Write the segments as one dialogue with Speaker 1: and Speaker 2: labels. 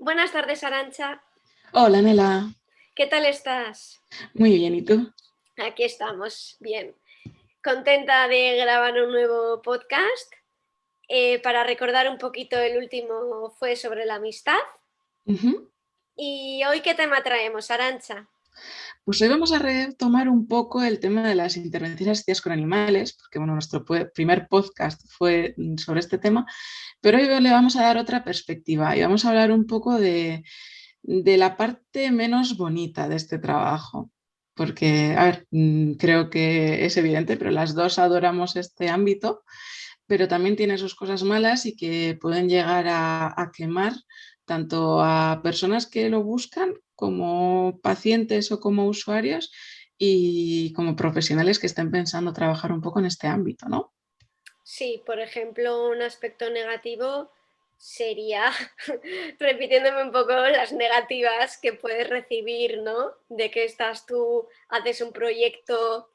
Speaker 1: Buenas tardes, Arantxa.
Speaker 2: Hola, Nela.
Speaker 1: ¿Qué tal estás?
Speaker 2: Muy bien, ¿y tú?
Speaker 1: Aquí estamos, bien. Contenta de grabar un nuevo podcast. Para recordar un poquito, el último fue sobre la amistad.
Speaker 2: Ujú.
Speaker 1: ¿Y hoy qué tema traemos, Arantxa?
Speaker 2: Pues hoy vamos a retomar un poco el tema de las intervenciones asistidas con animales, porque bueno, nuestro primer podcast fue sobre este tema, pero hoy le vamos a dar otra perspectiva y vamos a hablar un poco de la parte menos bonita de este trabajo. Porque, a ver, creo que es evidente, pero las dos adoramos este ámbito, pero también tiene sus cosas malas y que pueden llegar a quemar tanto a personas que lo buscan como pacientes o como usuarios y como profesionales que estén pensando trabajar un poco en este ámbito, ¿no?
Speaker 1: Sí, por ejemplo, un aspecto negativo sería, repitiéndome un poco las negativas que puedes recibir, ¿no? De que estás tú, haces un proyecto,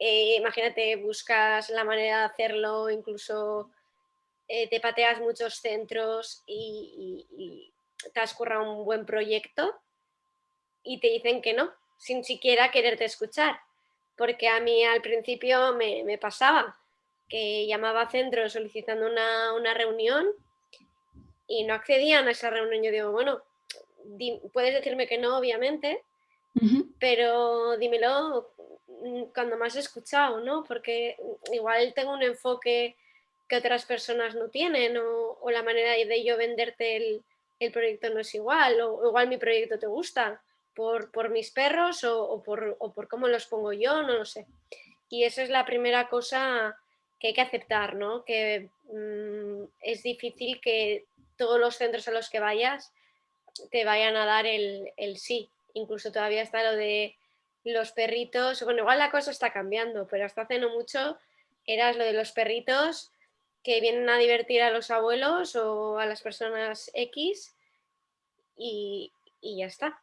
Speaker 1: imagínate, buscas la manera de hacerlo, incluso te pateas muchos centros y te has currado un buen proyecto y te dicen que no, sin siquiera quererte escuchar. Porque a mí al principio me pasaba que llamaba a centros solicitando una reunión y no accedían a esa reunión. Yo digo, bueno, puedes decirme que no, obviamente,
Speaker 2: Ujú.
Speaker 1: pero dímelo cuando me has escuchado, ¿no? Porque igual tengo un enfoque que otras personas no tienen, o la manera de yo venderte el proyecto no es igual, o igual mi proyecto te gusta por mis perros o por cómo los pongo yo, no lo sé. Y esa es la primera cosa que hay que aceptar, ¿no? Que es difícil que todos los centros a los que vayas te vayan a dar el sí. Incluso todavía está lo de los perritos. Bueno, igual la cosa está cambiando, pero hasta hace no mucho eras lo de los perritos que vienen a divertir a los abuelos o a las personas X y ya está.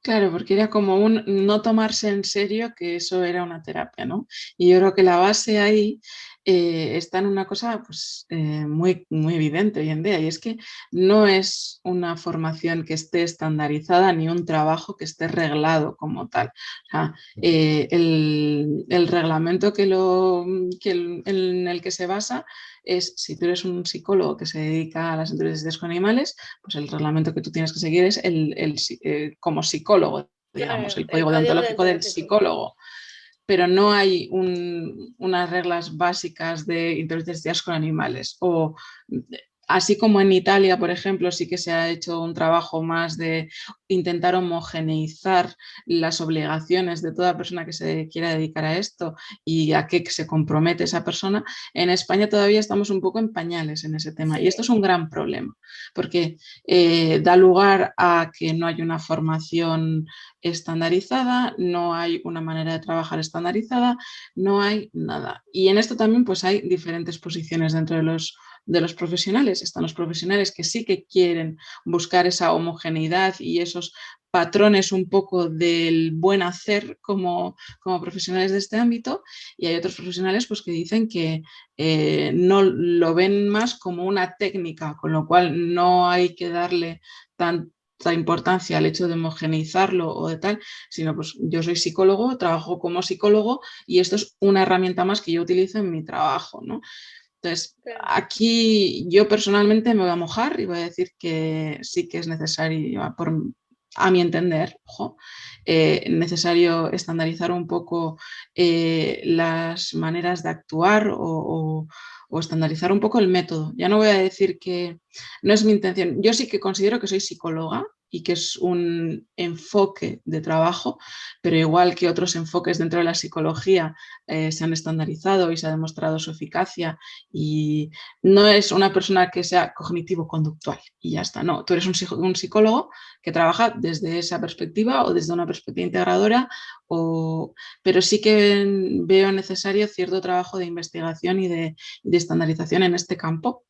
Speaker 2: Claro, porque era como un no tomarse en serio que eso era una terapia, ¿no? Y yo creo que la base ahí está en una cosa pues, muy, muy evidente hoy en día, y es que no es una formación que esté estandarizada ni un trabajo que esté reglado como tal. O sea, el reglamento en el que se basa es, si tú eres un psicólogo que se dedica a las entrevistas con animales, pues el reglamento que tú tienes que seguir es como psicólogo, digamos,
Speaker 1: Claro,
Speaker 2: el
Speaker 1: el
Speaker 2: código
Speaker 1: código
Speaker 2: deontológico del
Speaker 1: deontológico.
Speaker 2: psicólogo, pero no hay unas reglas básicas de intervenciones con animales. O así como en Italia, por ejemplo, sí que se ha hecho un trabajo más de intentar homogeneizar las obligaciones de toda persona que se quiera dedicar a esto y a qué se compromete esa persona. En España todavía estamos un poco en pañales en ese tema, y esto es
Speaker 1: Sí,
Speaker 2: un gran problema porque da lugar a que no hay una formación estandarizada, no hay una manera de trabajar estandarizada, no hay nada. Y en esto también pues hay diferentes posiciones dentro de los profesionales. Están los profesionales que sí que quieren buscar esa homogeneidad y esos patrones un poco del buen hacer como profesionales de este ámbito, y hay otros profesionales pues, que dicen que no lo ven más como una técnica, con lo cual no hay que darle tanta importancia al hecho de homogeneizarlo o de tal, sino pues yo soy psicólogo, trabajo como psicólogo y esto es una herramienta más que yo utilizo en mi trabajo, ¿no? Entonces,
Speaker 1: claro.
Speaker 2: aquí yo personalmente me voy a mojar y voy a decir que sí que es necesario, a mi entender, ojo, necesario estandarizar un poco las maneras de actuar o estandarizar un poco el método. Ya no voy a decir que no es mi intención. Yo sí que considero que soy psicóloga y que es un enfoque de trabajo, pero igual que otros enfoques dentro de la psicología se han estandarizado y se ha demostrado su eficacia, y no es una persona que sea cognitivo-conductual y ya está, no, tú eres un psicólogo que trabaja desde esa perspectiva o desde una perspectiva integradora, pero sí que veo necesario cierto trabajo de investigación y de estandarización en este campo.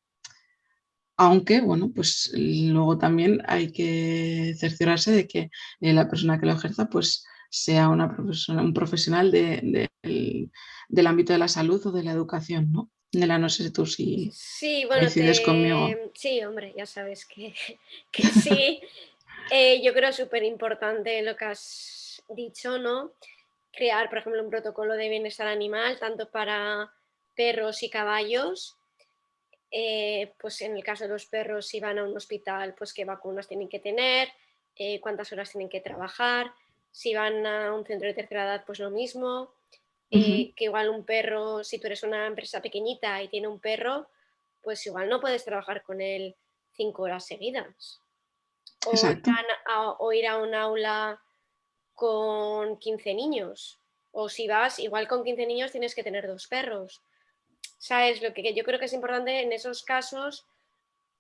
Speaker 2: Aunque, bueno, pues luego también hay que cerciorarse de que la persona que lo ejerza pues sea un profesional del ámbito de la salud o de la educación, ¿no? Nela, no sé tú si
Speaker 1: Sí, bueno,
Speaker 2: coincides conmigo.
Speaker 1: sí, hombre, ya sabes que, que sí. Yo creo súper importante lo que has dicho, ¿no? Crear, por ejemplo, un protocolo de bienestar animal, tanto para perros y caballos. Pues en el caso de los perros, si van a un hospital, pues qué vacunas tienen que tener, cuántas horas tienen que trabajar. Si van a un centro de tercera edad, pues lo mismo.
Speaker 2: Ujú,
Speaker 1: Que igual un perro, si tú eres una empresa pequeñita y tiene un perro, pues igual no puedes trabajar con él 5 horas seguidas.
Speaker 2: exacto.
Speaker 1: O ir a un aula con 15 niños. O si vas, igual con 15 niños tienes que tener 2 perros. ¿Sabes? Lo que yo creo que es importante en esos casos,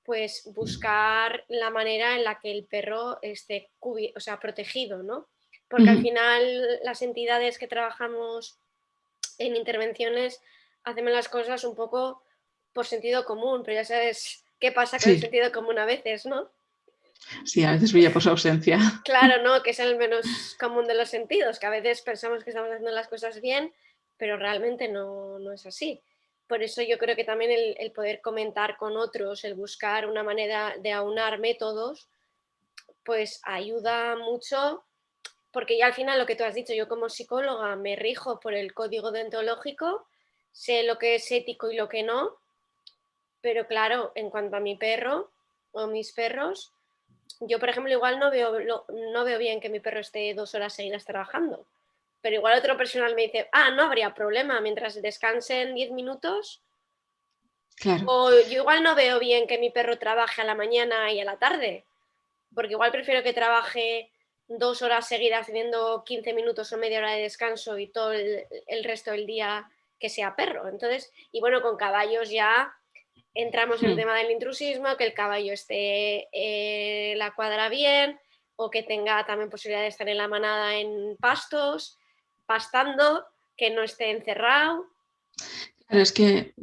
Speaker 1: pues buscar la manera en la que el perro esté o sea, protegido, ¿no? Porque al
Speaker 2: Ujú,
Speaker 1: final las entidades que trabajamos en intervenciones hacemos las cosas un poco por sentido común, pero ya sabes qué pasa con el
Speaker 2: sí,
Speaker 1: sentido común a veces, ¿no?
Speaker 2: sí, a veces brilla por su ausencia.
Speaker 1: Claro, ¿no? Que es el menos común de los sentidos, que a veces pensamos que estamos haciendo las cosas bien, pero realmente no es así. Por eso yo creo que también el poder comentar con otros, el buscar una manera de aunar métodos, pues ayuda mucho, porque ya al final lo que tú has dicho, yo como psicóloga me rijo por el código deontológico, sé lo que es ético y lo que no, pero claro, en cuanto a mi perro o mis perros, yo, por ejemplo, igual no veo bien que mi perro esté 2 horas seguidas trabajando, pero igual otro personal me dice, no habría problema, mientras descansen 10 minutos,
Speaker 2: Claro,
Speaker 1: o yo igual no veo bien que mi perro trabaje a la mañana y a la tarde, porque igual prefiero que trabaje 2 horas seguidas teniendo 15 minutos o media hora de descanso y todo el resto del día que sea perro. Entonces, y bueno, con caballos ya entramos en el
Speaker 2: mm,
Speaker 1: tema del intrusismo, que el caballo esté la cuadra bien o que tenga también posibilidad de estar en la manada en pastos, pastando, que no esté encerrado.
Speaker 2: pero es que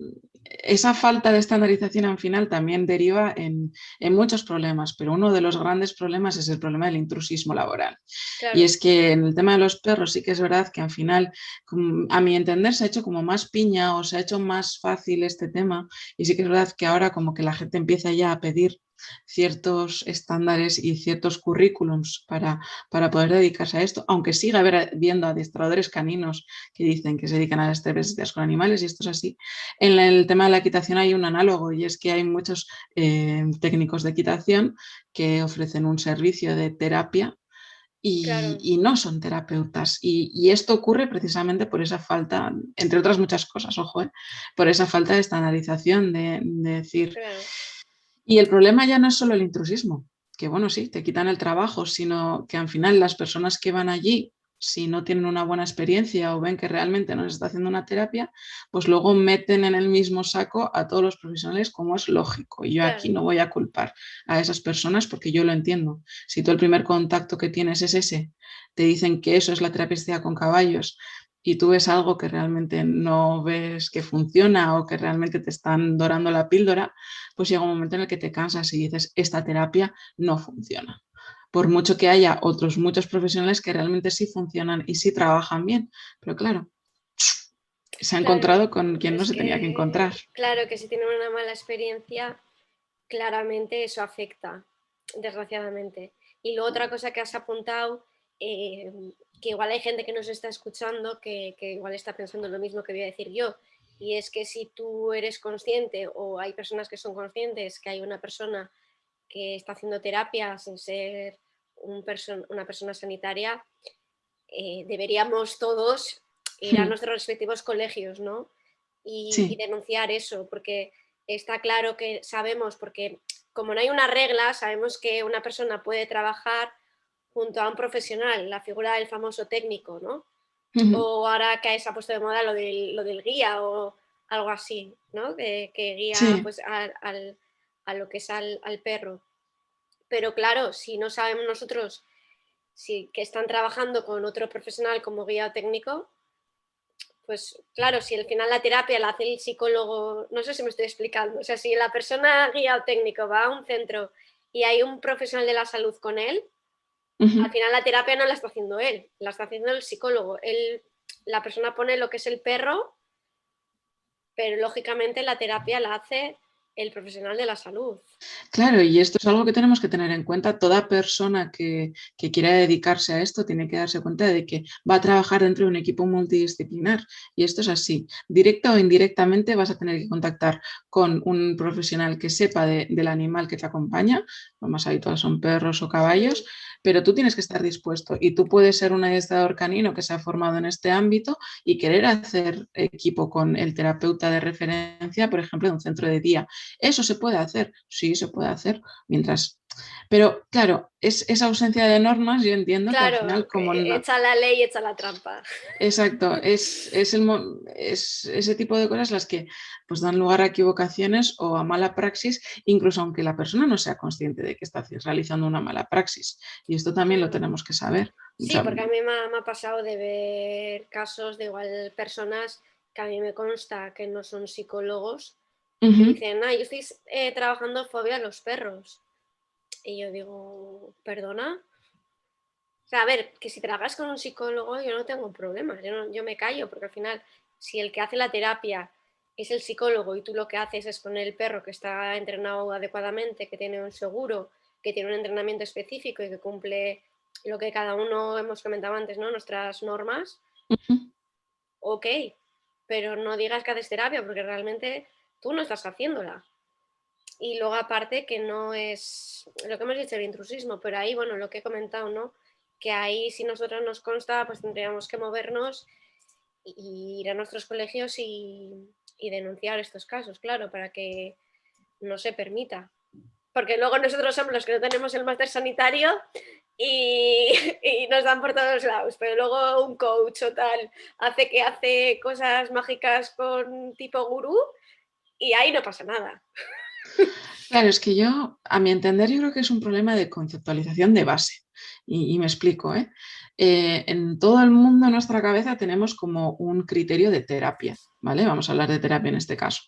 Speaker 2: esa falta de estandarización al final también deriva en muchos problemas, pero uno de los grandes problemas es el problema del intrusismo laboral. Y
Speaker 1: Claro,
Speaker 2: es que en el tema de los perros sí que es verdad que al final, a mi entender, se ha hecho como más piña o se ha hecho más fácil este tema. Y sí que es verdad que ahora como que la gente empieza ya a pedir ciertos estándares y ciertos currículums para poder dedicarse a esto, aunque siga habiendo adiestradores caninos que dicen que se dedican a las entrevistas con animales y esto es así. En el tema de la equitación hay un análogo y es que hay muchos técnicos de equitación que ofrecen un servicio de terapia
Speaker 1: claro,
Speaker 2: y no son terapeutas. Y esto ocurre precisamente por esa falta, entre otras muchas cosas, ojo, por esa falta de estandarización, de decir.
Speaker 1: claro,
Speaker 2: Y el problema ya no es solo el intrusismo, que bueno, sí, te quitan el trabajo, sino que al final las personas que van allí, si no tienen una buena experiencia o ven que realmente no se está haciendo una terapia, pues luego meten en el mismo saco a todos los profesionales, como es lógico. Y yo aquí
Speaker 1: claro,
Speaker 2: no voy a culpar a esas personas porque yo lo entiendo. Si tú el primer contacto que tienes es ese, te dicen que eso es la terapia con caballos y tú ves algo que realmente no ves que funciona o que realmente te están dorando la píldora, pues llega un momento en el que te cansas y dices, esta terapia no funciona. Por mucho que haya otros muchos profesionales que realmente sí funcionan y sí trabajan bien, pero claro, se ha
Speaker 1: claro.
Speaker 2: encontrado con quien no
Speaker 1: Es
Speaker 2: se tenía que encontrar.
Speaker 1: que, claro, que si tienen una mala experiencia, claramente eso afecta, desgraciadamente. Y luego otra cosa que has apuntado, eh, que igual hay gente que nos está escuchando que igual está pensando lo mismo que voy a decir yo, y es que si tú eres consciente o hay personas que son conscientes que hay una persona que está haciendo terapia sin ser una persona sanitaria, deberíamos todos ir a
Speaker 2: Hmm,
Speaker 1: nuestros respectivos colegios, ¿no? Y
Speaker 2: sí,
Speaker 1: denunciar eso, porque está claro que sabemos, porque como no hay una regla, sabemos que una persona puede trabajar junto a un profesional, la figura del famoso técnico, ¿no? O ahora que se ha puesto de moda lo del guía o algo así, ¿no? Que guía
Speaker 2: sí,
Speaker 1: pues a lo que es al perro. Pero claro, si no sabemos nosotros si que están trabajando con otro profesional como guía técnico, pues claro, si al final la terapia la hace el psicólogo, no sé si me estoy explicando, o sea, si la persona guía o técnico va a un centro y hay un profesional de la salud con él, al final la terapia no la está haciendo él, la está haciendo el psicólogo. La persona pone lo que es el perro pero lógicamente la terapia la hace el profesional de la salud.
Speaker 2: Claro, y esto es algo que tenemos que tener en cuenta. Toda persona que quiera dedicarse a esto tiene que darse cuenta de que va a trabajar dentro de un equipo multidisciplinar. Y esto es así. Directa o indirectamente vas a tener que contactar con un profesional que sepa del animal que te acompaña. Lo más habitual son perros o caballos, pero tú tienes que estar dispuesto. Y tú puedes ser un adiestrador canino que se ha formado en este ámbito y querer hacer equipo con el terapeuta de referencia, por ejemplo, de un centro de día. ¿Eso se puede hacer? Sí, se puede hacer. Mientras... Pero claro, esa ausencia de normas, yo entiendo que al final,
Speaker 1: Claro,
Speaker 2: como
Speaker 1: que
Speaker 2: no...
Speaker 1: echa la ley, echa la trampa.
Speaker 2: Exacto, es ese tipo de cosas las que pues, dan lugar a equivocaciones o a mala praxis, incluso aunque la persona no sea consciente de que está realizando una mala praxis. Y esto también lo tenemos que saber. O
Speaker 1: Sí,
Speaker 2: sea,
Speaker 1: porque a mí me ha pasado de ver casos de igual personas que a mí me consta que no son psicólogos y dicen, yo estoy trabajando fobia a los perros. Y yo digo, ¿perdona? O sea, a ver, que si trabajas con un psicólogo yo no tengo problemas, yo me callo, porque al final, si el que hace la terapia es el psicólogo y tú lo que haces es poner el perro que está entrenado adecuadamente, que tiene un seguro, que tiene un entrenamiento específico y que cumple lo que cada uno hemos comentado antes, ¿no? Nuestras normas, ok, pero no digas que haces terapia porque realmente tú no estás haciéndola. Y luego aparte que no es lo que hemos dicho, el intrusismo, pero ahí, bueno, lo que he comentado, ¿no? Que ahí si nosotros nos consta, pues tendríamos que movernos y ir a nuestros colegios y denunciar estos casos, claro, para que no se permita. Porque luego nosotros somos los que no tenemos el máster sanitario y, y nos dan por todos lados, pero luego un coach o tal hace cosas mágicas con tipo gurú y ahí no pasa nada.
Speaker 2: claro, es que yo, a mi entender, yo creo que es un problema de conceptualización de base. Y me explico, ¿eh? En todo el mundo, en nuestra cabeza, tenemos como un criterio de terapia, ¿vale? Vamos a hablar de terapia en este caso.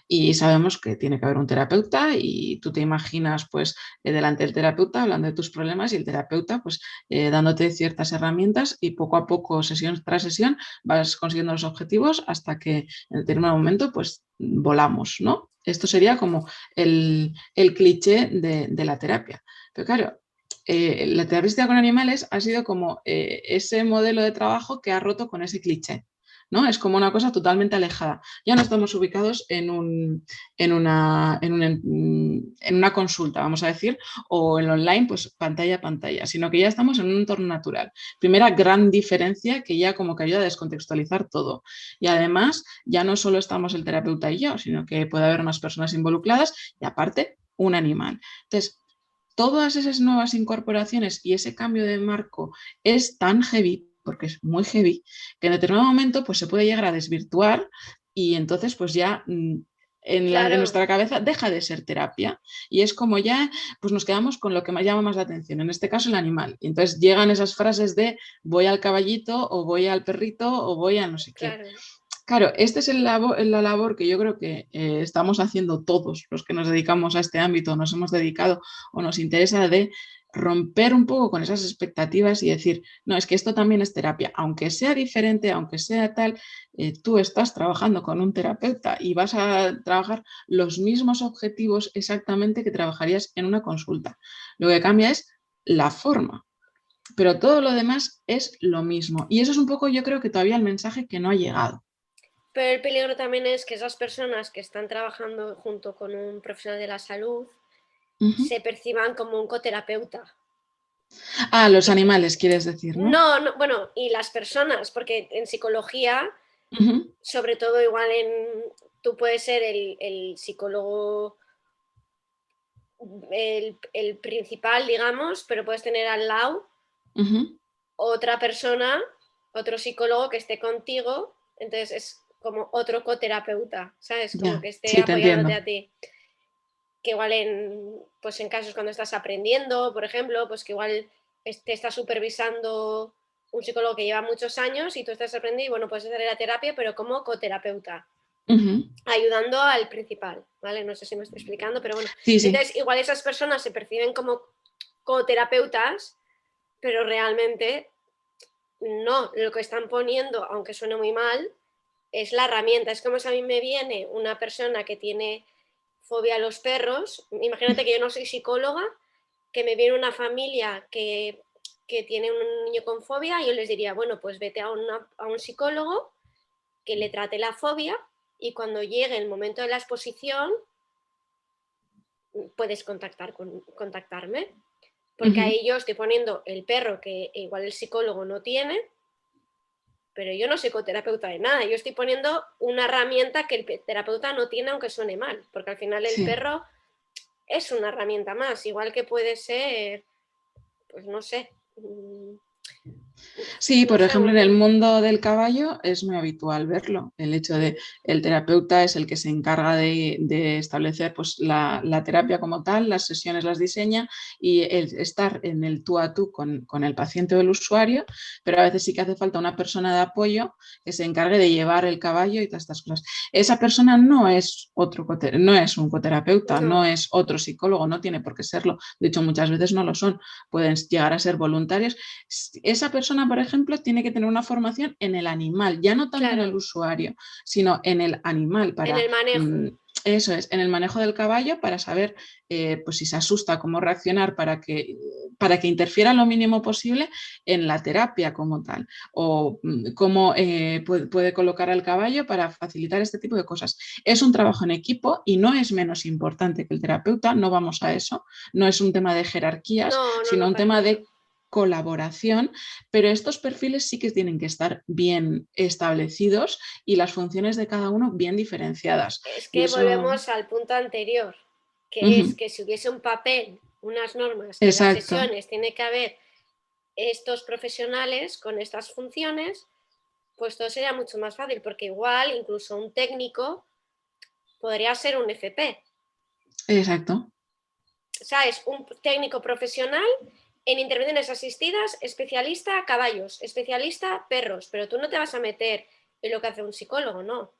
Speaker 2: Y sabemos que tiene que haber un terapeuta y tú te imaginas, pues, delante del terapeuta hablando de tus problemas y el terapeuta, pues, dándote ciertas herramientas y poco a poco, sesión tras sesión, vas consiguiendo los objetivos hasta que en determinado momento, pues, volamos, ¿no? Esto sería como el cliché de la terapia. Pero claro, la terapia con animales ha sido como ese modelo de trabajo que ha roto con ese cliché. ¿No? Es como una cosa totalmente alejada. Ya no estamos ubicados en una consulta, vamos a decir, o en online, pues pantalla a pantalla, sino que ya estamos en un entorno natural. Primera gran diferencia que ya como que ayuda a descontextualizar todo. Y además, ya no solo estamos el terapeuta y yo, sino que puede haber más personas involucradas y aparte un animal. Entonces, todas esas nuevas incorporaciones y ese cambio de marco es tan heavy, porque es muy heavy, que en determinado momento pues, se puede llegar a desvirtuar y entonces pues ya en
Speaker 1: Claro,
Speaker 2: nuestra cabeza deja de ser terapia y es como ya pues nos quedamos con lo que más llama más la atención, en este caso el animal. Y entonces llegan esas frases de voy al caballito o voy al perrito o voy a no sé qué.
Speaker 1: claro.
Speaker 2: Claro, esta es la labor que yo creo que estamos haciendo todos los que nos dedicamos a este ámbito, nos hemos dedicado o nos interesa de romper un poco con esas expectativas y decir, no, es que esto también es terapia, aunque sea diferente, aunque sea tal, tú estás trabajando con un terapeuta y vas a trabajar los mismos objetivos exactamente que trabajarías en una consulta. Lo que cambia es la forma, pero todo lo demás es lo mismo. Y eso es un poco, yo creo que todavía el mensaje que no ha llegado.
Speaker 1: Pero el peligro también es que esas personas que están trabajando junto con un profesional de la salud
Speaker 2: Ujú.
Speaker 1: se perciban como un coterapeuta.
Speaker 2: Ah, los animales, quieres decir, ¿no?
Speaker 1: No, no, bueno, y las personas, porque en psicología,
Speaker 2: Ujú,
Speaker 1: sobre todo igual tú puedes ser el psicólogo, el principal, digamos, pero puedes tener al lado
Speaker 2: ujú.
Speaker 1: otra persona, otro psicólogo que esté contigo, entonces es como otro coterapeuta, ¿sabes? Como
Speaker 2: Ya,
Speaker 1: que esté
Speaker 2: sí, te
Speaker 1: apoyándote
Speaker 2: entiendo.
Speaker 1: a ti. Que igual pues en casos cuando estás aprendiendo, por ejemplo, pues que igual te está supervisando un psicólogo que lleva muchos años y tú estás aprendiendo y bueno, puedes hacer la terapia, pero como coterapeuta,
Speaker 2: Ujú.
Speaker 1: ayudando al principal, ¿vale? No sé si me estoy explicando, pero bueno.
Speaker 2: Sí, sí.
Speaker 1: Entonces, igual esas personas se perciben como coterapeutas, pero realmente no, lo que están poniendo, aunque suene muy mal, es la herramienta. Es como si a mí me viene una persona que tiene fobia a los perros, imagínate que yo no soy psicóloga, que me viene una familia que tiene un niño con fobia, y yo les diría, bueno, pues vete a un psicólogo que le trate la fobia, y cuando llegue el momento de la exposición puedes contactarme, porque ahí yo estoy poniendo el perro que igual el psicólogo no tiene, pero yo no soy psicoterapeuta de nada, yo estoy poniendo una herramienta que el terapeuta no tiene, aunque suene mal, porque al final el
Speaker 2: Sí.
Speaker 1: perro es una herramienta más, igual que puede ser, pues no sé,
Speaker 2: Sí,
Speaker 1: no
Speaker 2: por
Speaker 1: sé,
Speaker 2: ejemplo, en el mundo del caballo es muy habitual verlo. El hecho de el terapeuta es el que se encarga de establecer pues, la terapia como tal, las sesiones las diseña y el estar en el tú a tú con el paciente o el usuario, pero a veces sí que hace falta una persona de apoyo que se encargue de llevar el caballo y todas estas cosas. Esa persona no es no es un coterapeuta, no
Speaker 1: no,
Speaker 2: es otro psicólogo, no tiene por qué serlo. De hecho, muchas veces no lo son. Pueden llegar a ser voluntarios. Esa persona, por ejemplo, tiene que tener una formación en el animal, ya no tanto en el
Speaker 1: claro,
Speaker 2: usuario, sino en el animal,
Speaker 1: en
Speaker 2: para,
Speaker 1: el manejo.
Speaker 2: eso es, en el manejo del caballo, para saber pues si se asusta, cómo reaccionar para que interfiera lo mínimo posible en la terapia como tal, o cómo puede colocar al caballo para facilitar este tipo de cosas. Es un trabajo en equipo y no es menos importante que el terapeuta, no vamos a eso, no es un tema de jerarquías,
Speaker 1: No, no,
Speaker 2: sino
Speaker 1: no,
Speaker 2: un
Speaker 1: para
Speaker 2: tema
Speaker 1: nada.
Speaker 2: de colaboración, pero estos perfiles sí que tienen que estar bien establecidos y las funciones de cada uno bien diferenciadas.
Speaker 1: Es
Speaker 2: Y
Speaker 1: que
Speaker 2: eso,
Speaker 1: volvemos al punto anterior, que es que si hubiese un papel, unas normas, que en las
Speaker 2: exacto,
Speaker 1: sesiones tiene que haber estos profesionales con estas funciones, pues todo sería mucho más fácil, porque igual incluso un técnico podría ser un FP.
Speaker 2: exacto.
Speaker 1: O sea, es un técnico profesional en intervenciones asistidas, especialista caballos, especialista perros, pero tú no te vas a meter en lo que hace un psicólogo, ¿no?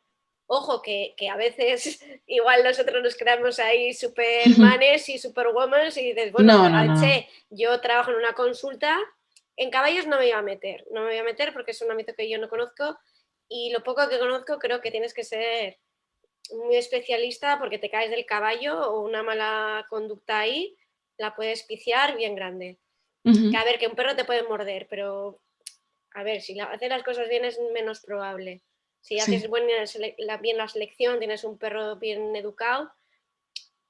Speaker 1: Ojo, que a veces igual nosotros nos creamos ahí supermanes y superwomen y dices, bueno,
Speaker 2: No, no, no.
Speaker 1: che, yo trabajo en una consulta, en caballos no me iba a meter, no me voy a meter porque es un ámbito que yo no conozco, y lo poco que conozco creo que tienes que ser muy especialista, porque te caes del caballo o una mala conducta ahí la puedes piciar bien grande. Que a ver, que un perro te puede morder, pero a ver, si haces las cosas bien es menos probable. Si haces
Speaker 2: Sí,
Speaker 1: bien la selección, tienes un perro bien educado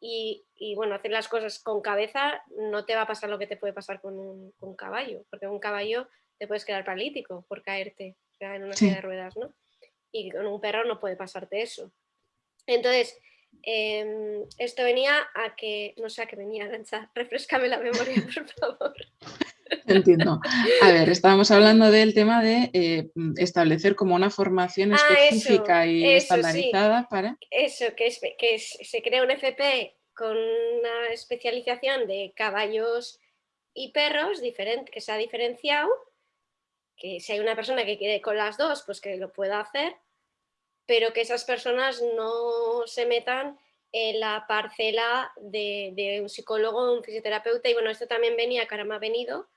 Speaker 1: y bueno, hacer las cosas con cabeza, no te va a pasar lo que te puede pasar con un caballo, porque un caballo te puedes quedar paralítico por caerte, o sea, en una silla de
Speaker 2: sí.
Speaker 1: ruedas, ¿no? Y con un perro no puede pasarte eso. Entonces, esto venía a que, no sé a qué venía, Arancha, refrescame la memoria, por favor.
Speaker 2: Entiendo. A ver, estábamos hablando del tema de establecer como una formación
Speaker 1: Ah,
Speaker 2: específica y
Speaker 1: eso sí,
Speaker 2: estandarizada para...
Speaker 1: eso, se crea un FP con una especialización de caballos y perros diferente, que se ha diferenciado, que si hay una persona que quiere con las dos, pues que lo pueda hacer, pero que esas personas no se metan en la parcela de un psicólogo o un fisioterapeuta. Y bueno, esto también venía, que ahora me ha venido,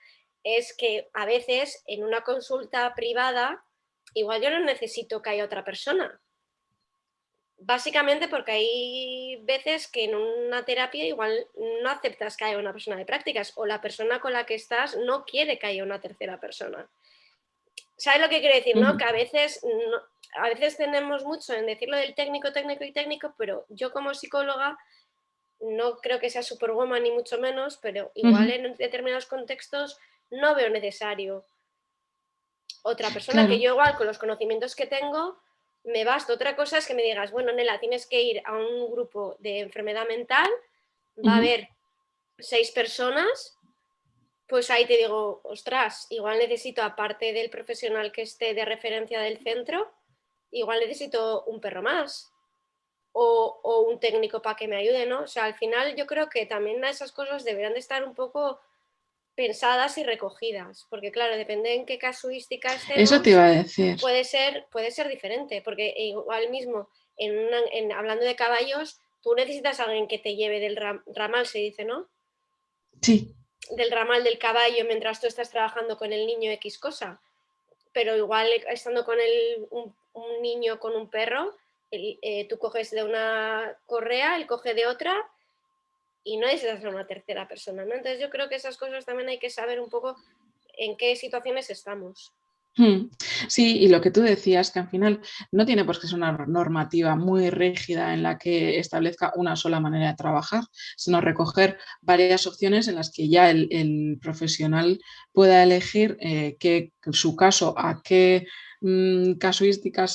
Speaker 1: es que a veces en una consulta privada, igual yo no necesito que haya otra persona. Básicamente porque hay veces que en una terapia igual no aceptas que haya una persona de prácticas, o la persona con la que estás no quiere que haya una tercera persona. ¿Sabes lo que quiere decir, no? Que a veces tenemos mucho en decirlo del técnico, técnico y técnico, pero yo como psicóloga no creo que sea superwoman ni mucho menos, pero igual en determinados contextos no veo necesario otra persona, que
Speaker 2: Claro.
Speaker 1: yo igual con los conocimientos que tengo me basta. Otra cosa es que me digas, bueno, Nela, tienes que ir a un grupo de enfermedad mental, va a haber 6 personas, pues ahí te digo, ostras, igual necesito, aparte del profesional que esté de referencia del centro, igual necesito un perro más o un técnico para que me ayude, ¿no? O sea, al final yo creo que también esas cosas deberían de estar un poco pensadas y recogidas, porque claro, depende en qué casuística
Speaker 2: Eso te iba
Speaker 1: estemos,
Speaker 2: a decir.
Speaker 1: puede ser diferente, porque igual mismo, hablando de caballos, tú necesitas a alguien que te lleve del ramal, se dice, ¿no?
Speaker 2: Sí,
Speaker 1: Del ramal del caballo mientras tú estás trabajando con el niño X cosa, pero igual estando con un niño con un perro, tú coges de una correa, él coge de otra y no necesitas a una tercera persona, ¿no? Entonces yo creo que esas cosas también hay que saber un poco en qué situaciones estamos.
Speaker 2: Sí, y lo que tú decías, que al final no tiene por qué ser una normativa muy rígida en la que establezca una sola manera de trabajar, sino recoger varias opciones en las que ya el profesional pueda elegir su caso, a qué casuística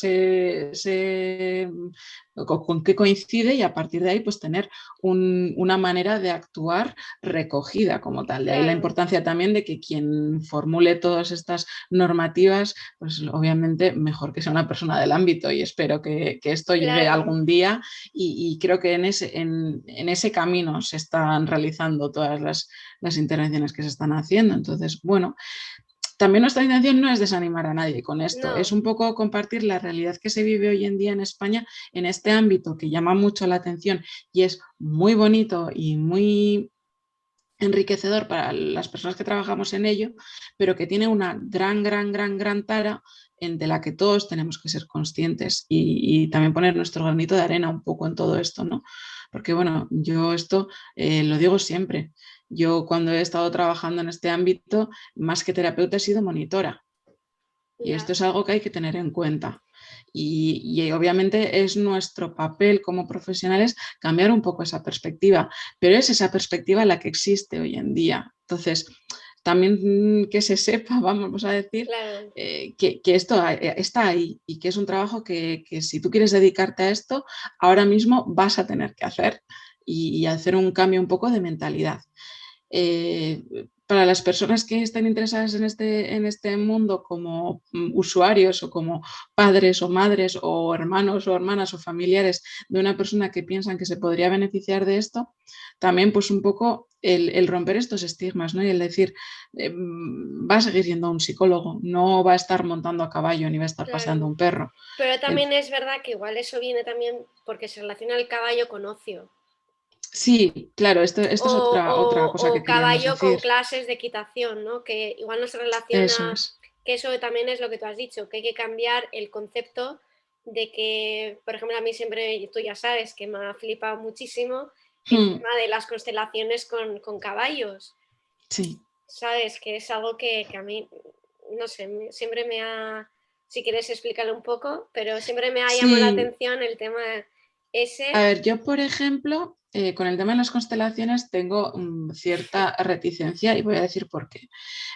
Speaker 2: con qué coincide, y a partir de ahí pues tener una manera de actuar recogida como tal. De ahí la
Speaker 1: Claro,
Speaker 2: importancia también de que quien formule todas estas normativas, pues obviamente mejor que sea una persona del ámbito, y espero que esto llegue
Speaker 1: claro.
Speaker 2: algún día, y creo que en ese camino se están realizando todas las intervenciones que se están haciendo. Entonces, bueno, también nuestra intención no es desanimar a nadie con esto, es
Speaker 1: No,
Speaker 2: un poco compartir la realidad que se vive hoy en día en España en este ámbito que llama mucho la atención y es muy bonito y muy enriquecedor para las personas que trabajamos en ello, pero que tiene una gran tara de la que todos tenemos que ser conscientes, y también poner nuestro granito de arena un poco en todo esto, ¿no? Porque bueno, yo esto lo digo siempre. Yo cuando he estado trabajando en este ámbito, más que terapeuta, he sido monitora. Y esto
Speaker 1: ya,
Speaker 2: es algo que hay que tener en cuenta. Y obviamente es nuestro papel como profesionales cambiar un poco esa perspectiva, pero es esa perspectiva la que existe hoy en día. Entonces, también que se sepa, vamos a decir,
Speaker 1: claro.
Speaker 2: que esto está ahí, y que es un trabajo que si tú quieres dedicarte a esto, ahora mismo vas a tener que hacer, y hacer un cambio un poco de mentalidad. Eh, para las personas que están interesadas en este mundo como usuarios, o como padres o madres o hermanos o hermanas o familiares de una persona que piensan que se podría beneficiar de esto, también pues un poco el romper estos estigmas, ¿no? Y el decir, va a seguir yendo a un psicólogo, no va a estar montando a caballo ni va a estar paseando
Speaker 1: Claro,
Speaker 2: un perro.
Speaker 1: pero
Speaker 2: El,
Speaker 1: también es verdad que igual eso viene también porque se relaciona el caballo con ocio
Speaker 2: sí, claro, esto es otra cosa que
Speaker 1: o
Speaker 2: queríamos
Speaker 1: caballo con
Speaker 2: decir.
Speaker 1: clases de equitación, ¿no? Que igual no se
Speaker 2: Eso
Speaker 1: relaciona,
Speaker 2: es.
Speaker 1: que eso también es lo que tú has dicho, que hay que cambiar el concepto de que, por ejemplo, a mí siempre, tú ya sabes, que me ha flipado muchísimo el
Speaker 2: Hmm,
Speaker 1: tema de las constelaciones con caballos,
Speaker 2: sí.
Speaker 1: ¿sabes? Que es algo que a mí, no sé, siempre me ha, si quieres explicarlo un poco, pero siempre me ha llamado la
Speaker 2: Sí,
Speaker 1: atención el tema
Speaker 2: a
Speaker 1: ese.
Speaker 2: ver, yo por ejemplo, con el tema de las constelaciones tengo cierta reticencia, y voy a decir por qué.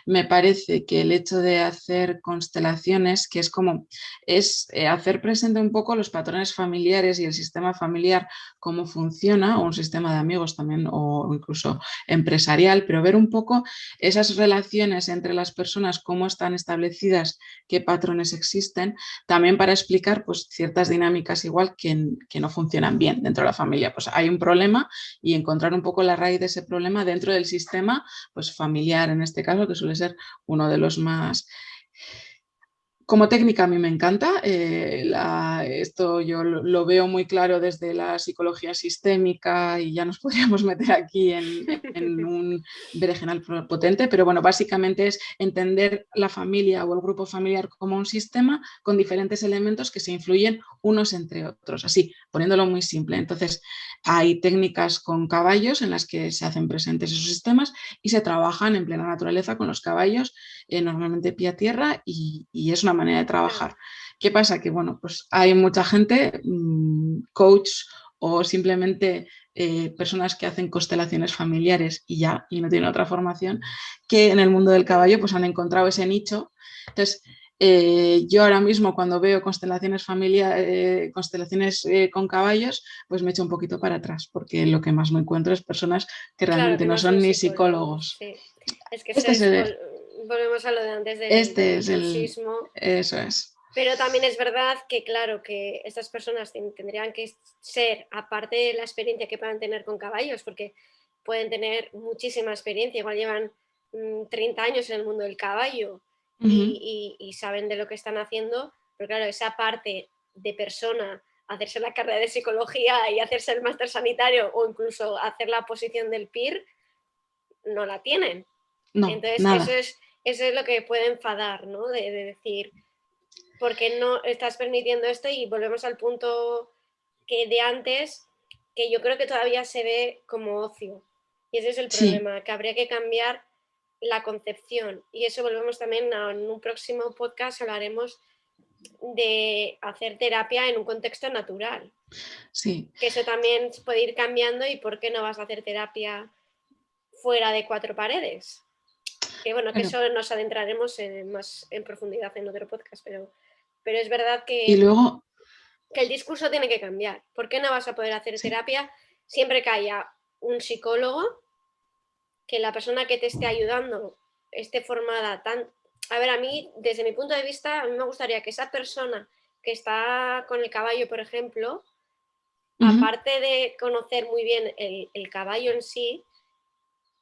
Speaker 2: Me parece que el hecho de hacer constelaciones, que es hacer presente un poco los patrones familiares y el sistema familiar, cómo funciona, o un sistema de amigos también, o incluso empresarial, pero ver un poco esas relaciones entre las personas, cómo están establecidas, qué patrones existen, también para explicar pues ciertas dinámicas igual que no funcionan bien dentro de la familia. Pues hay un problema, y encontrar un poco la raíz de ese problema dentro del sistema pues familiar, en este caso, que suele ser uno de los más. Como técnica a mí me encanta, esto yo lo veo muy claro desde la psicología sistémica, y ya nos podríamos meter aquí en un berenjenal potente, pero bueno, básicamente es entender la familia o el grupo familiar como un sistema con diferentes elementos que se influyen unos entre otros, así, poniéndolo muy simple. Entonces, hay técnicas con caballos en las que se hacen presentes esos sistemas y se trabajan en plena naturaleza con los caballos, normalmente pie a tierra, y es una manera de
Speaker 1: Claro,
Speaker 2: trabajar. ¿Qué pasa? Que bueno, pues hay mucha gente, coach o simplemente personas que hacen constelaciones familiares y ya, y no tienen otra formación, que en el mundo del
Speaker 1: claro.
Speaker 2: caballo pues han encontrado ese nicho. Entonces, yo ahora mismo cuando veo constelaciones familiares, constelaciones con caballos, pues me echo un poquito para atrás, porque lo que más me encuentro es personas que
Speaker 1: Claro
Speaker 2: realmente
Speaker 1: que
Speaker 2: no
Speaker 1: no son
Speaker 2: son ni
Speaker 1: psicólogos,
Speaker 2: psicólogos.
Speaker 1: sí. Es que eso
Speaker 2: Este es
Speaker 1: es,
Speaker 2: el,
Speaker 1: volvemos a lo de antes del
Speaker 2: este es el,
Speaker 1: intrusismo,
Speaker 2: eso es.
Speaker 1: pero también es verdad que, claro, que estas personas tendrían que ser, aparte de la experiencia que puedan tener con caballos, porque pueden tener muchísima experiencia, igual llevan 30 años en el mundo del caballo
Speaker 2: Ujú.
Speaker 1: y saben de lo que están haciendo, pero claro, esa parte de persona, hacerse la carrera de psicología y hacerse el máster sanitario o incluso hacer la posición del PIR, no la tienen.
Speaker 2: No,
Speaker 1: Entonces,
Speaker 2: nada.
Speaker 1: eso es lo que puede enfadar, ¿no? De decir, porque no estás permitiendo esto y volvemos al punto que de antes, que yo creo que todavía se ve como ocio. Y ese es el
Speaker 2: Sí,
Speaker 1: problema, que habría que cambiar la concepción. Y eso volvemos también en un próximo podcast, hablaremos de hacer terapia en un contexto natural.
Speaker 2: sí.
Speaker 1: Que eso también puede ir cambiando y por qué no vas a hacer terapia fuera de 4 paredes. Que bueno, que
Speaker 2: Claro.
Speaker 1: eso nos adentraremos más en profundidad en otro podcast, pero es verdad
Speaker 2: Y luego,
Speaker 1: que el discurso tiene que cambiar. ¿Por qué no vas a poder hacer
Speaker 2: sí,
Speaker 1: terapia siempre que haya un psicólogo, que la persona que te esté ayudando esté formada tan... A ver, a mí, desde mi punto de vista, a mí me gustaría que esa persona que está con el caballo, por ejemplo,
Speaker 2: ujú,
Speaker 1: aparte de conocer muy bien el caballo en sí,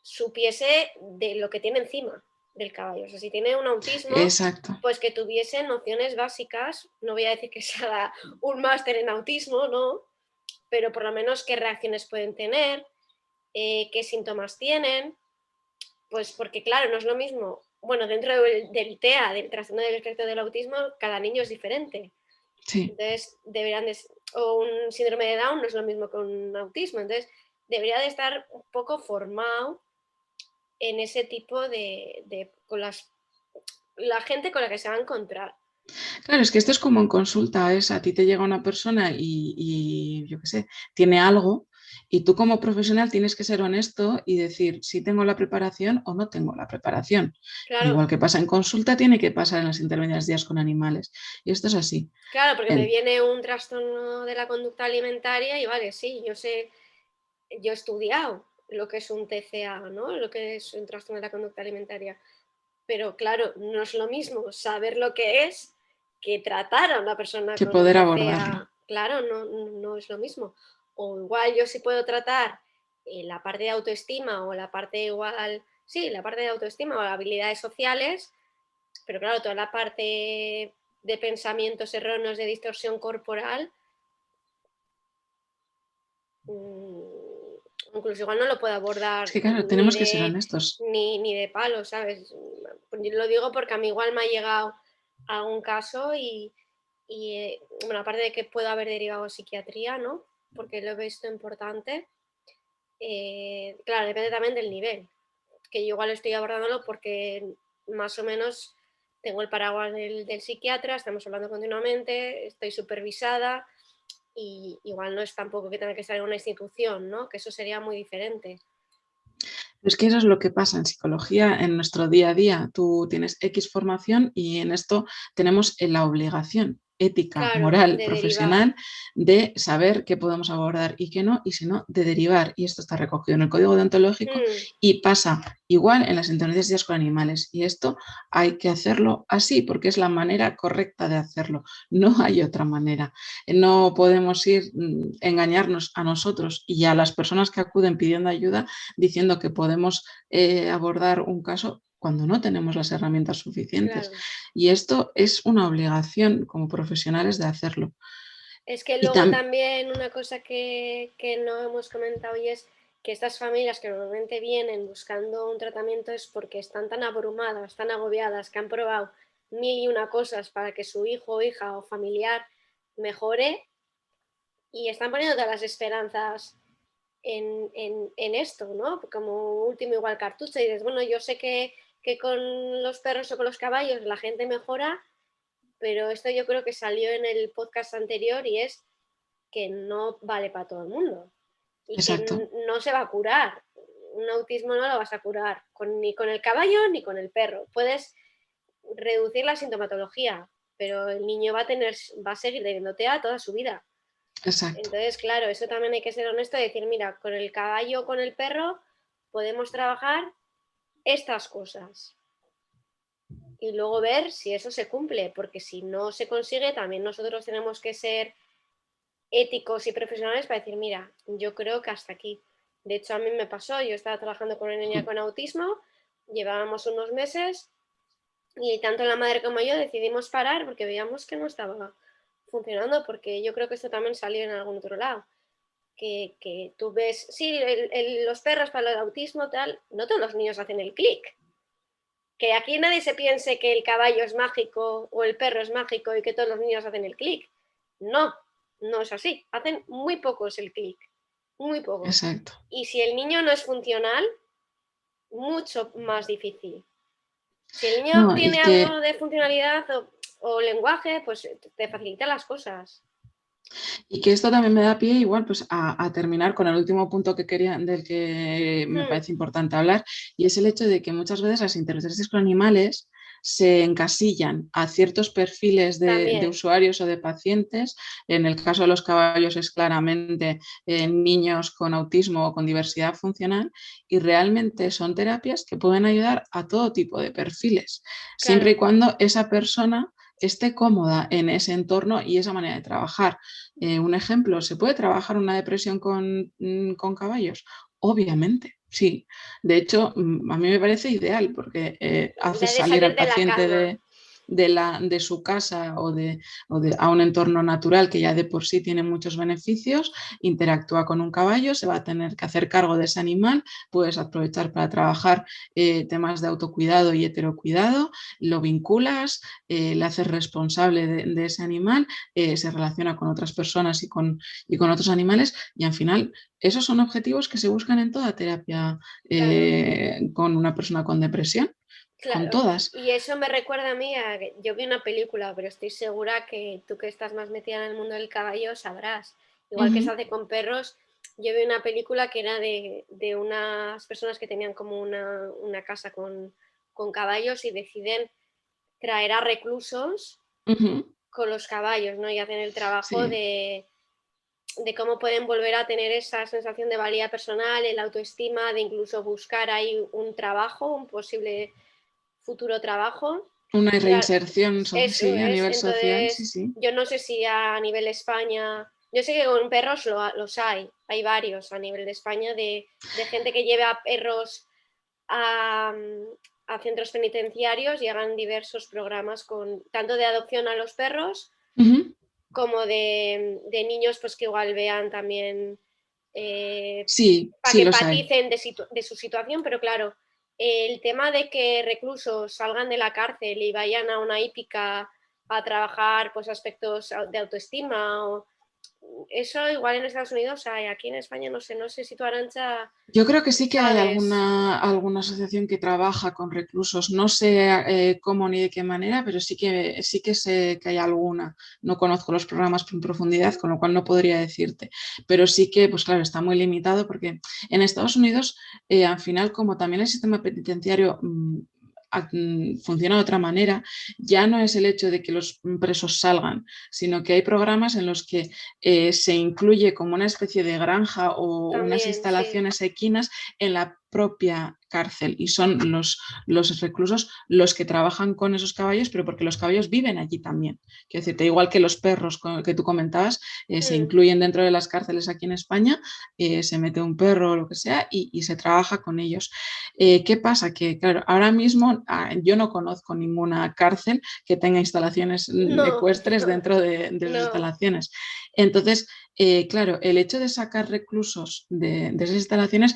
Speaker 1: supiese de lo que tiene encima del caballo. O sea, si tiene un autismo,
Speaker 2: exacto.
Speaker 1: pues que tuviese nociones básicas, no voy a decir que se haga un máster en autismo, no, pero por lo menos qué reacciones pueden tener, qué síntomas tienen, pues porque claro, no es lo mismo, bueno, dentro del TEA, del trastorno del espectro del autismo, cada niño es diferente.
Speaker 2: Sí.
Speaker 1: Entonces, deberían de, o un síndrome de Down no es lo mismo que un autismo, entonces debería de estar un poco formado en ese tipo con la gente con la que se va a encontrar.
Speaker 2: Claro, es que esto es como en consulta, es a ti te llega una persona y yo qué sé, tiene algo y tú como profesional tienes que ser honesto y decir si tengo la preparación o no tengo la preparación.
Speaker 1: Claro,
Speaker 2: Igual que pasa en consulta, tiene que pasar en las intermedias con animales. Y esto es así.
Speaker 1: claro, porque me
Speaker 2: En-
Speaker 1: viene un trastorno de la conducta alimentaria y vale, sí, yo sé, yo he estudiado lo que es un TCA, ¿no? Lo que es un trastorno de la conducta alimentaria. Pero claro, no es lo mismo saber lo que es que tratar a una persona
Speaker 2: que
Speaker 1: con un
Speaker 2: poder abordarlo.
Speaker 1: TCA. Claro, no es lo mismo. O igual yo sí puedo tratar la parte de autoestima o la parte igual, sí, la parte de autoestima o habilidades sociales, pero claro, toda la parte de pensamientos erróneos, de distorsión corporal, incluso igual no lo puedo
Speaker 2: Es
Speaker 1: abordar
Speaker 2: que claro,
Speaker 1: ni
Speaker 2: tenemos que ser
Speaker 1: de,
Speaker 2: honestos.
Speaker 1: ni de palo, ¿sabes? Yo lo digo porque a mí igual me ha llegado algún caso y bueno, aparte de que puedo haber derivado a psiquiatría, ¿no? Porque lo he visto importante, claro, depende también del nivel, que yo igual estoy abordándolo porque más o menos tengo el paraguas del psiquiatra, estamos hablando continuamente, estoy supervisada, y igual no es tampoco que tenga que estar en una institución, ¿no? Que eso sería muy diferente.
Speaker 2: Es que eso es lo que pasa en psicología en nuestro día a día. Tú tienes X formación y en esto tenemos la obligación ética,
Speaker 1: Claro,
Speaker 2: moral,
Speaker 1: de derivar.
Speaker 2: profesional de saber qué podemos abordar y qué no, y si no, de derivar. Y esto está recogido en el código deontológico
Speaker 1: Mm,
Speaker 2: y pasa igual en las intervenciones con animales. Y esto hay que hacerlo así porque es la manera correcta de hacerlo. No hay otra manera. No podemos ir engañarnos a nosotros y a las personas que acuden pidiendo ayuda diciendo que podemos abordar un caso cuando no tenemos las herramientas suficientes.
Speaker 1: claro.
Speaker 2: Y esto es una obligación como profesionales de hacerlo.
Speaker 1: Es que
Speaker 2: Y
Speaker 1: luego también una cosa que no hemos comentado y es que estas familias que normalmente vienen buscando un tratamiento es porque están tan abrumadas, tan agobiadas, que han probado mil y una cosas para que su hijo, hija o familiar mejore y están poniendo todas las esperanzas en esto, ¿no? Como último igual cartucho y dices, bueno, yo sé que con los perros o con los caballos la gente mejora, pero esto yo creo que salió en el podcast anterior y es que no vale para todo el mundo y que
Speaker 2: exacto,
Speaker 1: no se va a curar. Un autismo no lo vas a curar ni con el caballo ni con el perro. Puedes reducir la sintomatología, pero el niño va a seguir teniendo TEA toda su vida.
Speaker 2: exacto.
Speaker 1: Entonces, claro, eso también hay que ser honesto y decir, mira, con el caballo o con el perro podemos trabajar estas cosas y luego ver si eso se cumple, porque si no se consigue, también nosotros tenemos que ser éticos y profesionales para decir, mira, yo creo que hasta aquí. De hecho, a mí me pasó, yo estaba trabajando con una niña con autismo, llevábamos unos meses y tanto la madre como yo decidimos parar porque veíamos que no estaba funcionando, porque yo creo que esto también salió en algún otro lado. Que tú ves, sí, los perros para el autismo, tal, no todos los niños hacen el clic. Que aquí nadie se piense que el caballo es mágico o el perro es mágico y que todos los niños hacen el clic. No, no es así. Hacen muy pocos el clic, muy pocos.
Speaker 2: Exacto.
Speaker 1: Y si el niño no es funcional, mucho más difícil. Si el niño
Speaker 2: No, y
Speaker 1: tiene
Speaker 2: que
Speaker 1: algo de funcionalidad o lenguaje, pues te facilita las cosas.
Speaker 2: Y que esto también me da pie igual pues a terminar con el último punto que quería, del que me parece importante hablar, y es el hecho de que muchas veces las interacciones con animales se encasillan a ciertos perfiles de usuarios o de pacientes. En el caso de los caballos es claramente niños con autismo o con diversidad funcional, y realmente son terapias que pueden ayudar a todo tipo de perfiles, siempre y cuando esa persona esté cómoda en ese entorno y esa manera de trabajar. Un ejemplo, ¿se puede trabajar una depresión con caballos? Obviamente, sí. De hecho, a mí me parece ideal porque hace salir al
Speaker 1: de la
Speaker 2: paciente
Speaker 1: cama.
Speaker 2: de su casa a un entorno natural que ya de por sí tiene muchos beneficios, interactúa con un caballo, se va a tener que hacer cargo de ese animal, puedes aprovechar para trabajar temas de autocuidado y heterocuidado, lo vinculas, le haces responsable de ese animal, se relaciona con otras personas y con otros animales, y al final esos son objetivos que se buscan en toda terapia con una persona con depresión. Con
Speaker 1: Claro,
Speaker 2: todas.
Speaker 1: y eso me recuerda a mí yo vi una película, pero estoy segura que tú que estás más metida en el mundo del caballo sabrás. Igual que se hace con perros, yo vi una película que era de unas personas que tenían como una casa con caballos y deciden traer a reclusos con los caballos, ¿no? Y hacen el trabajo
Speaker 2: Sí.
Speaker 1: de cómo pueden volver a tener esa sensación de valía personal, el autoestima, de incluso buscar ahí un trabajo, un posible futuro trabajo.
Speaker 2: Una
Speaker 1: Claro,
Speaker 2: reinserción
Speaker 1: eso
Speaker 2: sí, a
Speaker 1: es.
Speaker 2: nivel social, sí,
Speaker 1: Entonces,
Speaker 2: sí.
Speaker 1: yo no sé si a nivel España, yo sé que con perros los hay varios a nivel de España, de gente que lleva perros a, a centros penitenciarios y hagan diversos programas con tanto de adopción a los perros como de niños pues que igual vean también
Speaker 2: Sí,
Speaker 1: para
Speaker 2: sí
Speaker 1: que
Speaker 2: los hay.
Speaker 1: empaticen de su situación, pero claro, el tema de que reclusos salgan de la cárcel y vayan a una hípica a trabajar pues aspectos de autoestima o eso igual en Estados Unidos hay, aquí en España no sé, no sé si tú, Arantxa,
Speaker 2: Yo creo que sí que hay
Speaker 1: sabes.
Speaker 2: alguna asociación que trabaja con reclusos. No sé cómo ni de qué manera, pero sí que sé que hay alguna. No conozco los programas en profundidad, con lo cual no podría decirte. Pero sí que, pues claro, está muy limitado porque en Estados Unidos, al final, como también el sistema penitenciario funciona de otra manera, ya no es el hecho de que los presos salgan, sino que hay programas en los que se incluye como una especie de granja o unas
Speaker 1: También, sí.
Speaker 2: instalaciones equinas en la propia cárcel, y son los reclusos los que trabajan con esos caballos, pero porque los caballos viven allí también. Quiero decirte, igual que los perros que tú comentabas, se incluyen dentro de las cárceles aquí en España, se mete un perro o lo que sea y se trabaja con ellos. ¿Qué pasa? Que claro, ahora mismo yo no conozco ninguna cárcel que tenga instalaciones
Speaker 1: No,
Speaker 2: ecuestres dentro de sus
Speaker 1: no,
Speaker 2: instalaciones. Entonces, claro, el hecho de sacar reclusos de esas instalaciones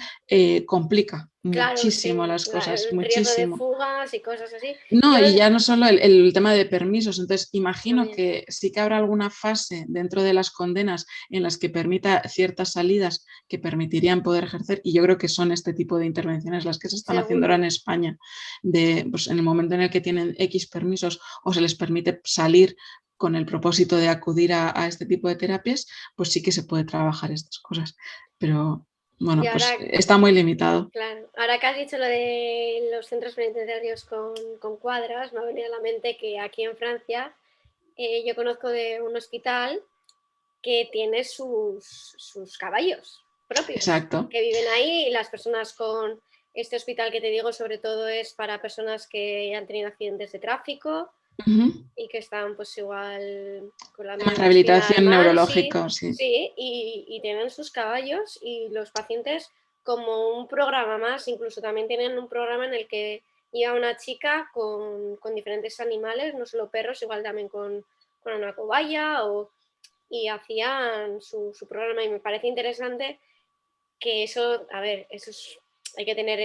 Speaker 2: complica
Speaker 1: claro,
Speaker 2: muchísimo
Speaker 1: sí,
Speaker 2: las cosas,
Speaker 1: el riesgo de
Speaker 2: muchísimo.
Speaker 1: fugas y cosas así.
Speaker 2: No,
Speaker 1: Yo
Speaker 2: y ya no solo el tema de permisos, entonces imagino
Speaker 1: también,
Speaker 2: que sí que habrá alguna fase dentro de las condenas en las que permita ciertas salidas que permitirían poder ejercer, y yo creo que son este tipo de intervenciones las que se están haciendo ahora en
Speaker 1: seguro.
Speaker 2: España, pues, en el momento en el que tienen X permisos o se les permite salir con el propósito de acudir a este tipo de terapias, pues sí que se puede trabajar estas cosas, pero
Speaker 1: Y
Speaker 2: bueno, pues
Speaker 1: ahora,
Speaker 2: está muy limitado.
Speaker 1: claro, ahora que has dicho lo de los centros penitenciarios con cuadras, me ha venido a la mente que aquí en Francia yo conozco de un hospital que tiene sus caballos propios,
Speaker 2: Exacto.
Speaker 1: que viven ahí y las personas con este hospital que te digo sobre todo es para personas que han tenido accidentes de tráfico
Speaker 2: Ujú.
Speaker 1: y que están pues igual con la
Speaker 2: Tema
Speaker 1: médula espinal
Speaker 2: rehabilitación
Speaker 1: mal, sí,
Speaker 2: neurológica, sí.
Speaker 1: sí, y tienen sus caballos y los pacientes como un programa más, incluso también tienen un programa en el que iba una chica con diferentes animales, no solo perros, igual también con una cobaya y hacían su programa y me parece interesante que eso, a ver, eso es hay que tener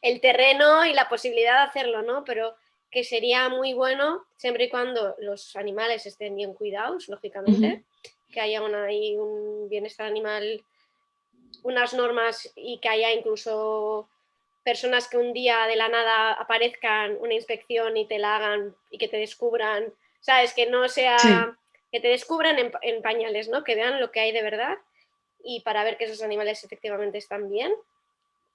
Speaker 1: el terreno y la posibilidad de hacerlo, ¿no? Pero que sería muy bueno siempre y cuando los animales estén bien cuidados, lógicamente, que haya ahí un bienestar animal, unas normas y que haya incluso personas que un día de la nada aparezcan una inspección y te la hagan y que te descubran, ¿sabes? Que no
Speaker 2: Sí.
Speaker 1: sea, que te descubran en pañales, ¿no? Que vean lo que hay de verdad y para ver que esos animales efectivamente están bien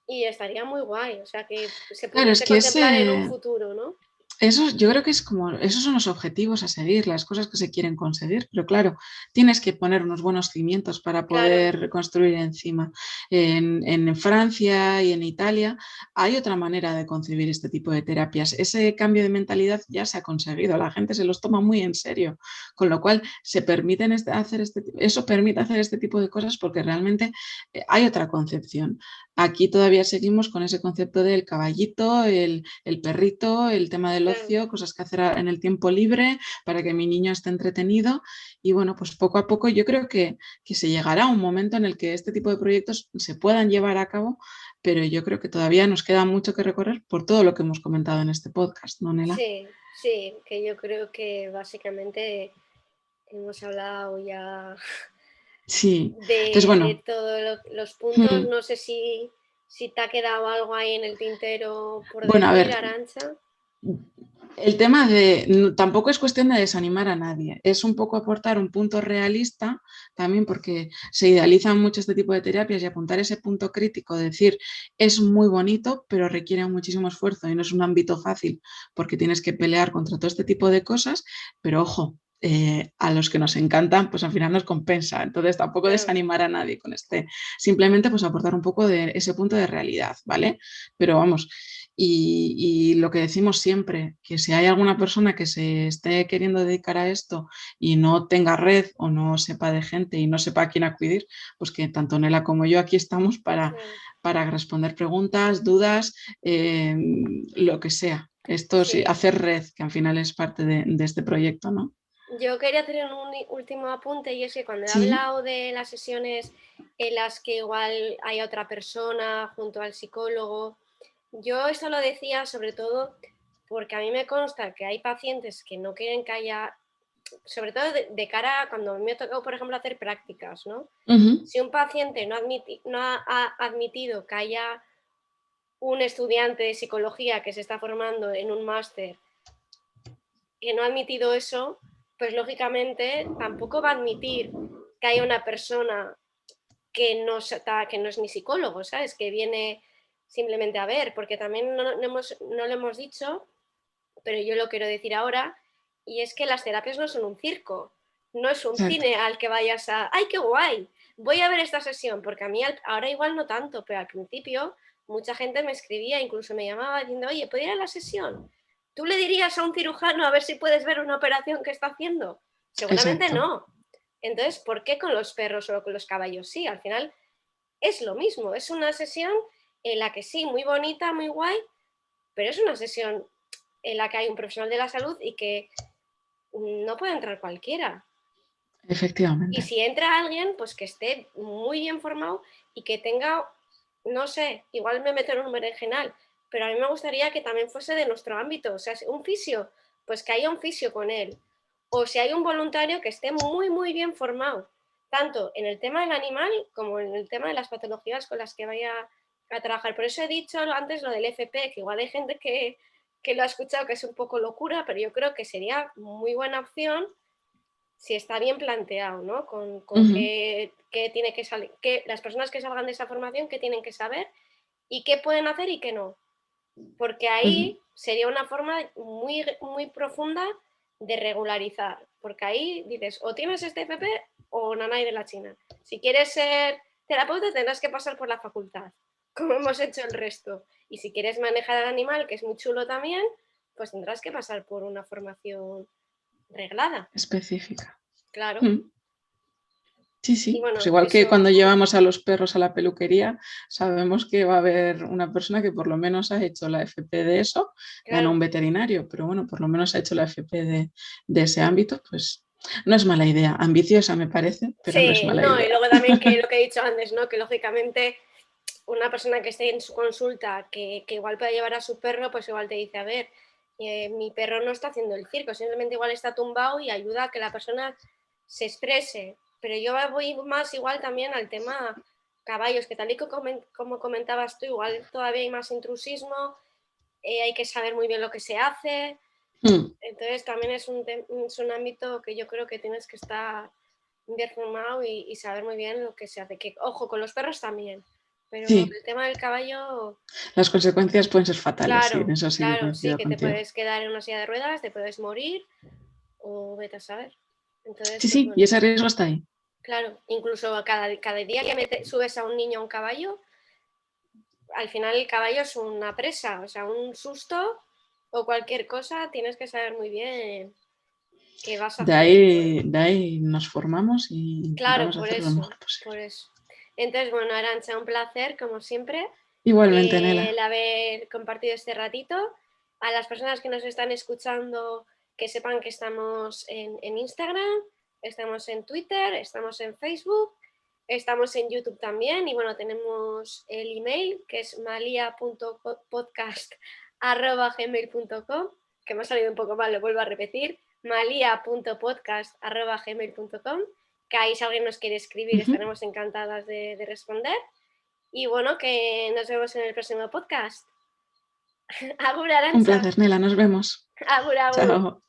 Speaker 1: y estaría muy guay, o sea, que se
Speaker 2: Claro, es
Speaker 1: pudiese
Speaker 2: que
Speaker 1: contemplar en un futuro, ¿no?
Speaker 2: eso, yo creo que es como, esos son los objetivos a seguir, las cosas que se quieren conseguir, pero claro, tienes que poner unos buenos cimientos para
Speaker 1: Claro,
Speaker 2: poder construir encima. En Francia y en Italia hay otra manera de concebir este tipo de terapias. Ese cambio de mentalidad ya se ha conseguido, la gente se los toma muy en serio, con lo cual se permiten eso permite hacer este tipo de cosas porque realmente hay otra concepción. Aquí todavía seguimos con ese concepto del caballito, el perrito, el tema del
Speaker 1: claro.
Speaker 2: ocio, cosas que hacer en el tiempo libre para que mi niño esté entretenido. Y bueno, pues poco a poco yo creo que se llegará a un momento en el que este tipo de proyectos se puedan llevar a cabo, pero yo creo que todavía nos queda mucho que recorrer por todo lo que hemos comentado en este podcast, ¿no, Nela?
Speaker 1: Sí, sí, que yo creo que básicamente hemos hablado ya
Speaker 2: Sí, entonces bueno.
Speaker 1: de todos los puntos. No sé si te ha quedado algo ahí en el tintero por
Speaker 2: Bueno, a
Speaker 1: decir,
Speaker 2: ver,
Speaker 1: Arantxa.
Speaker 2: el tema tampoco es cuestión de desanimar a nadie, es un poco aportar un punto realista también porque se idealizan mucho este tipo de terapias y apuntar ese punto crítico, decir, es muy bonito, pero requiere muchísimo esfuerzo y no es un ámbito fácil porque tienes que pelear contra todo este tipo de cosas, pero ojo. A los que nos encantan, pues al final nos compensa. Entonces tampoco
Speaker 1: Claro,
Speaker 2: desanimar a nadie con simplemente pues aportar un poco de ese punto de realidad, ¿vale? Pero vamos, y lo que decimos siempre, que si hay alguna persona que se esté queriendo dedicar a esto y no tenga red o no sepa de gente y no sepa a quién acudir, pues que tanto Nela como yo aquí estamos
Speaker 1: claro.
Speaker 2: para responder preguntas, dudas, lo que sea. Esto sí,
Speaker 1: Sí.
Speaker 2: hacer red, que al final es parte de este proyecto, ¿no?
Speaker 1: Yo quería hacer un último apunte y es que cuando he
Speaker 2: Sí.
Speaker 1: hablado de las sesiones en las que igual hay otra persona junto al psicólogo, yo esto lo decía sobre todo porque a mí me consta que hay pacientes que no quieren que haya, sobre todo de cara a cuando me ha tocado, por ejemplo, hacer prácticas, ¿no?
Speaker 2: Ujú.
Speaker 1: Si un paciente no ha admitido que haya un estudiante de psicología que se está formando en un máster que no ha admitido eso, pues lógicamente tampoco va a admitir que haya una persona que no es ni psicólogo, ¿sabes? Que viene simplemente a ver, porque también no lo hemos dicho, pero yo lo quiero decir ahora, y es que las terapias no son un circo, no es un
Speaker 2: Exacto.
Speaker 1: cine al que vayas a, ¡ay, qué guay! Voy a ver esta sesión, porque a mí ahora igual no tanto, pero al principio mucha gente me escribía, incluso me llamaba diciendo, oye, ¿puedo ir a la sesión? ¿Tú le dirías a un cirujano a ver si puedes ver una operación que está haciendo? Seguramente
Speaker 2: Exacto.
Speaker 1: no. Entonces, ¿por qué con los perros o con los caballos sí? Al final es lo mismo, es una sesión en la que sí, muy bonita, muy guay, pero es una sesión en la que hay un profesional de la salud y que no puede entrar cualquiera. Y
Speaker 2: Efectivamente.
Speaker 1: si entra alguien, pues que esté muy bien formado y que tenga, no sé, igual me meto en un berenjenal, pero a mí me gustaría que también fuese de nuestro ámbito. O sea, un fisio, pues que haya un fisio con él. O si hay un voluntario que esté muy, muy bien formado, tanto en el tema del animal como en el tema de las patologías con las que vaya a trabajar. Por eso he dicho antes lo del FP, que igual hay gente que lo ha escuchado que es un poco locura, pero yo creo que sería muy buena opción si está bien planteado, ¿no? Con
Speaker 2: Ujú.
Speaker 1: qué tiene que salir, las personas que salgan de esa formación, qué tienen que saber y qué pueden hacer y qué no. Porque
Speaker 2: Ujú.
Speaker 1: ahí sería una forma muy, muy profunda de regularizar. Porque ahí dices, o tienes este FP o nanay de la China. Si quieres ser terapeuta, tendrás que pasar por la facultad, como hemos hecho el resto. Y si quieres manejar al animal, que es muy chulo también, pues tendrás que pasar por una formación reglada.
Speaker 2: Específica.
Speaker 1: Claro.
Speaker 2: Mm. Sí,
Speaker 1: Y
Speaker 2: sí, pues
Speaker 1: bueno,
Speaker 2: igual que
Speaker 1: eso,
Speaker 2: cuando llevamos a los perros a la peluquería, sabemos que va a haber una persona que por lo menos ha hecho la FP de eso, ya no un
Speaker 1: claro.
Speaker 2: veterinario, pero bueno, por lo menos ha hecho la FP de ese ámbito, pues no es mala idea, ambiciosa me parece, pero no es
Speaker 1: Sí,
Speaker 2: mala
Speaker 1: no, y
Speaker 2: idea.
Speaker 1: luego también que lo que he dicho antes, ¿no? Que lógicamente una persona que esté en su consulta que igual pueda llevar a su perro, pues igual te dice, a ver, mi perro no está haciendo el circo, simplemente igual está tumbado y ayuda a que la persona se exprese. Pero yo voy más igual también al tema caballos, que tal y como comentabas tú, igual todavía hay más intrusismo, hay que saber muy bien lo que se hace. Entonces también es un ámbito que yo creo que tienes que estar bien formado y saber muy bien lo que se hace. Que, ojo, con los perros también, pero
Speaker 2: Sí,
Speaker 1: el tema del caballo,
Speaker 2: las consecuencias pueden ser fatales, sí, en
Speaker 1: claro,
Speaker 2: eso sí que
Speaker 1: claro, sí,
Speaker 2: coincido
Speaker 1: que te
Speaker 2: contigo.
Speaker 1: puedes quedar en una silla de ruedas, te puedes morir o vete a saber. Entonces,
Speaker 2: Sí,
Speaker 1: pues
Speaker 2: sí, y
Speaker 1: bueno,
Speaker 2: ese riesgo está ahí.
Speaker 1: claro, incluso cada día que subes a un niño a un caballo, al final el caballo es una presa, o sea, un susto o cualquier cosa, tienes que saber muy bien qué vas a hacer.
Speaker 2: De ahí nos formamos y
Speaker 1: Claro,
Speaker 2: intentamos hacer lo mejor posible.
Speaker 1: por eso. Entonces, bueno, Arantxa, un placer, como siempre,
Speaker 2: Igualmente, Nela.
Speaker 1: el haber compartido este ratito. A las personas que nos están escuchando, que sepan que estamos en Instagram, estamos en Twitter, estamos en Facebook, estamos en YouTube también y bueno, tenemos el email que es malia.podcast@gmail.com, que me ha salido un poco mal, lo vuelvo a repetir, malia.podcast@gmail.com, que ahí si alguien nos quiere escribir estaremos encantadas de responder. Y bueno, que nos vemos en el próximo podcast. Agur,
Speaker 2: Un
Speaker 1: Arantxa.
Speaker 2: placer, Nela, nos vemos.
Speaker 1: Agur, agur.
Speaker 2: Chao.